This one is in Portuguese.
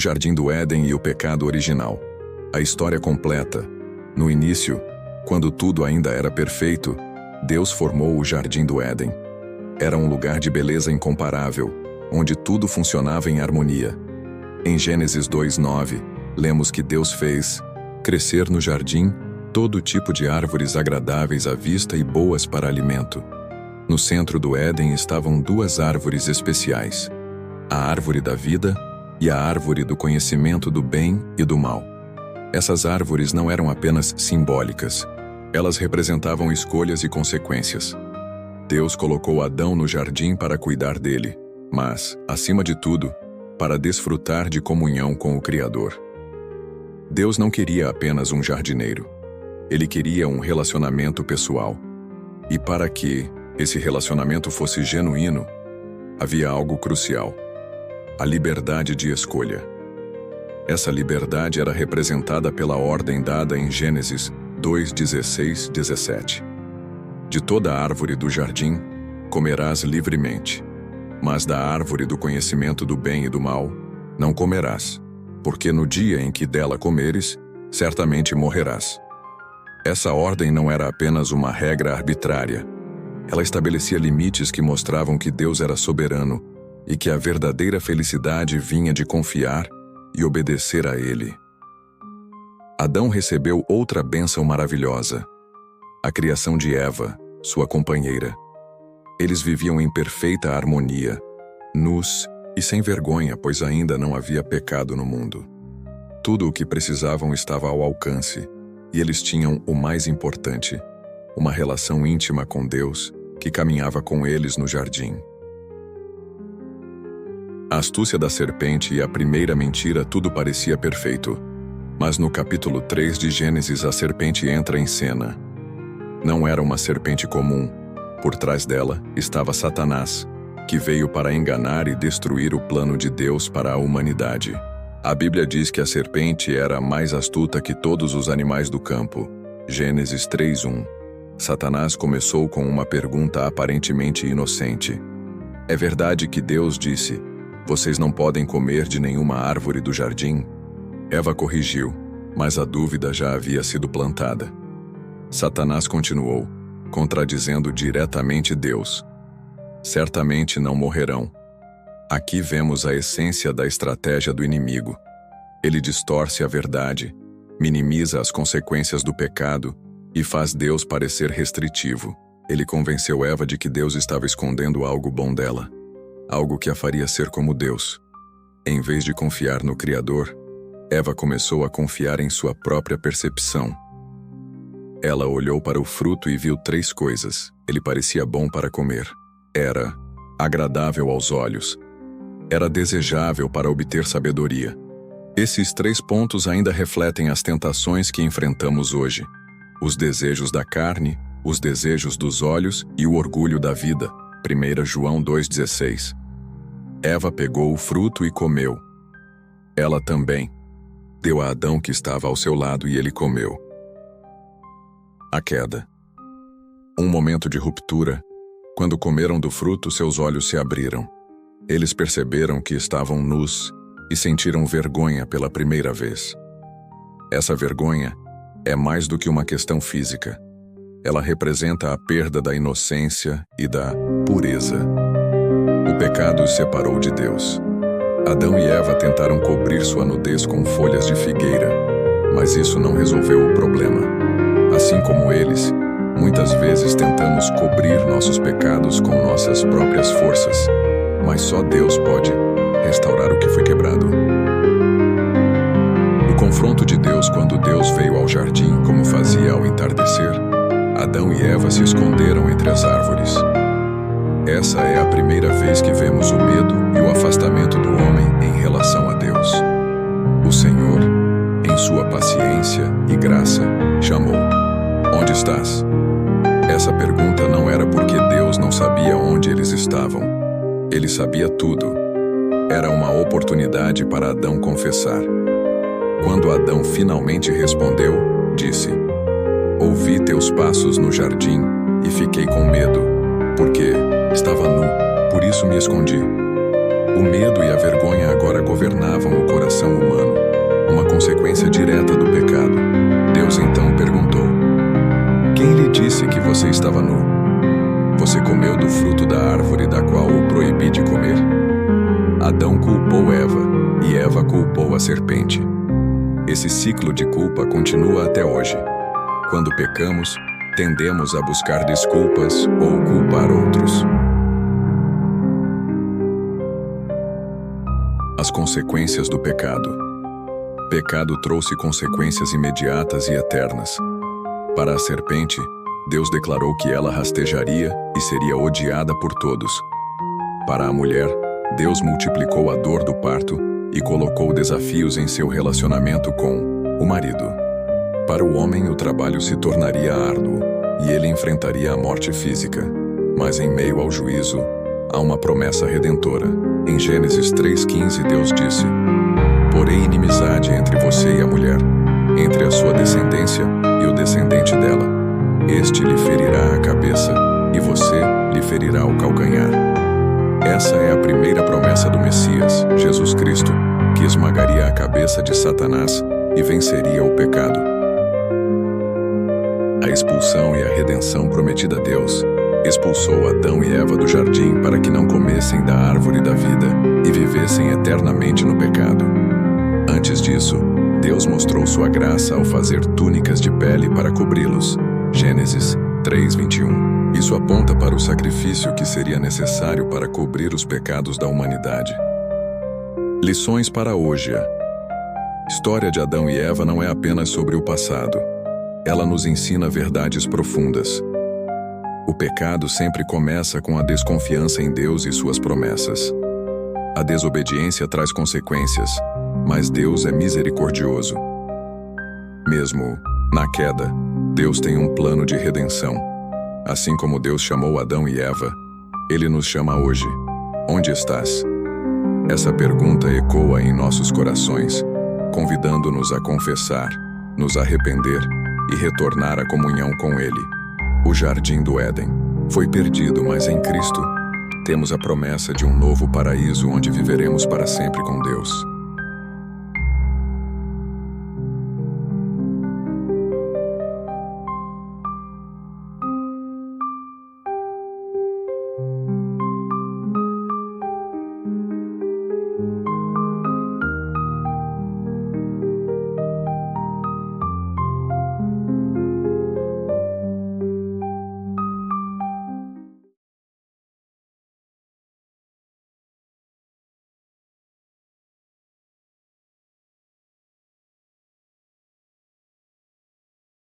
Jardim do Éden e o pecado original. A história completa. No início, quando tudo ainda era perfeito, Deus formou o Jardim do Éden. Era um lugar de beleza incomparável, onde tudo funcionava em harmonia. Em Gênesis 2:9, lemos que Deus fez crescer no jardim todo tipo de árvores agradáveis à vista e boas para alimento. No centro do Éden estavam duas árvores especiais: a árvore da vida e a árvore do conhecimento do bem e do mal. Essas árvores não eram apenas simbólicas. Elas representavam escolhas e consequências. Deus colocou Adão no jardim para cuidar dele, mas, acima de tudo, para desfrutar de comunhão com o Criador. Deus não queria apenas um jardineiro. Ele queria um relacionamento pessoal. E para que esse relacionamento fosse genuíno, havia algo crucial: a liberdade de escolha. Essa liberdade era representada pela ordem dada em Gênesis 2:16-17. De toda árvore do jardim comerás livremente, mas da árvore do conhecimento do bem e do mal não comerás, porque no dia em que dela comeres, certamente morrerás. Essa ordem não era apenas uma regra arbitrária. Ela estabelecia limites que mostravam que Deus era soberano e que a verdadeira felicidade vinha de confiar e obedecer a Ele. Adão recebeu outra bênção maravilhosa: a criação de Eva, sua companheira. Eles viviam em perfeita harmonia, nus e sem vergonha, pois ainda não havia pecado no mundo. Tudo o que precisavam estava ao alcance, e eles tinham o mais importante: uma relação íntima com Deus, que caminhava com eles no jardim. A astúcia da serpente e a primeira mentira, tudo parecia perfeito. Mas no capítulo 3 de Gênesis, a serpente entra em cena. Não era uma serpente comum. Por trás dela estava Satanás, que veio para enganar e destruir o plano de Deus para a humanidade. A Bíblia diz que a serpente era mais astuta que todos os animais do campo. Gênesis 3:1. Satanás começou com uma pergunta aparentemente inocente: é verdade que Deus disse: vocês não podem comer de nenhuma árvore do jardim? Eva corrigiu, mas a dúvida já havia sido plantada. Satanás continuou, contradizendo diretamente Deus: certamente não morrerão. Aqui vemos a essência da estratégia do inimigo. Ele distorce a verdade, minimiza as consequências do pecado e faz Deus parecer restritivo. Ele convenceu Eva de que Deus estava escondendo algo bom dela, algo que a faria ser como Deus. Em vez de confiar no Criador, Eva começou a confiar em sua própria percepção. Ela olhou para o fruto e viu 3 coisas. Ele parecia bom para comer. Era agradável aos olhos. Era desejável para obter sabedoria. Esses 3 pontos ainda refletem as tentações que enfrentamos hoje: os desejos da carne, os desejos dos olhos e o orgulho da vida. 1 João 2,16. Eva pegou o fruto e comeu. Ela também deu a Adão, que estava ao seu lado, e ele comeu. A queda. Um momento de ruptura. Quando comeram do fruto, seus olhos se abriram. Eles perceberam que estavam nus e sentiram vergonha pela primeira vez. Essa vergonha é mais do que uma questão física. Ela representa a perda da inocência e da pureza. O pecado os separou de Deus. Adão e Eva tentaram cobrir sua nudez com folhas de figueira, mas isso não resolveu o problema. Assim como eles, muitas vezes tentamos cobrir nossos pecados com nossas próprias forças, mas só Deus pode restaurar o que foi quebrado. O confronto de Deus quando Deus veio ao jardim, como fazia ao entardecer, Adão e Eva se esconderam entre as árvores. Essa é a primeira vez que vemos o medo e o afastamento do homem em relação a Deus. O Senhor, em sua paciência e graça, chamou: onde estás? Essa pergunta não era porque Deus não sabia onde eles estavam. Ele sabia tudo. Era uma oportunidade para Adão confessar. Quando Adão finalmente respondeu, disse: ouvi teus passos no jardim e fiquei com medo, porque estava nu, por isso me escondi. O medo e a vergonha agora governavam o coração humano, uma consequência direta do pecado. Deus então perguntou: quem lhe disse que você estava nu? Você comeu do fruto da árvore da qual o proibi de comer? Adão culpou Eva, e Eva culpou a serpente. Esse ciclo de culpa continua até hoje. Quando pecamos, tendemos a buscar desculpas ou culpar outros. As consequências do pecado. Pecado trouxe consequências imediatas e eternas. Para a serpente, Deus declarou que ela rastejaria e seria odiada por todos. Para a mulher, Deus multiplicou a dor do parto e colocou desafios em seu relacionamento com o marido. Para o homem, o trabalho se tornaria árduo e ele enfrentaria a morte física. Mas em meio ao juízo, há uma promessa redentora. Em Gênesis 3:15, Deus disse: porém inimizade entre você e a mulher, entre a sua descendência e o descendente dela. Este lhe ferirá a cabeça, e você lhe ferirá o calcanhar. Essa é a primeira promessa do Messias, Jesus Cristo, que esmagaria a cabeça de Satanás e venceria o pecado. A expulsão e a redenção prometida a Deus expulsou Adão e Eva do jardim para que não comessem da árvore da vida e vivessem eternamente no pecado. Antes disso, Deus mostrou sua graça ao fazer túnicas de pele para cobri-los. Gênesis 3:21. Isso aponta para o sacrifício que seria necessário para cobrir os pecados da humanidade. Lições para hoje. A história de Adão e Eva não é apenas sobre o passado. Ela nos ensina verdades profundas. O pecado sempre começa com a desconfiança em Deus e suas promessas. A desobediência traz consequências, mas Deus é misericordioso. Mesmo na queda, Deus tem um plano de redenção. Assim como Deus chamou Adão e Eva, Ele nos chama hoje. Onde estás? Essa pergunta ecoa em nossos corações, convidando-nos a confessar, nos arrepender e retornar à comunhão com Ele. O Jardim do Éden foi perdido, mas em Cristo temos a promessa de um novo paraíso onde viveremos para sempre com Deus.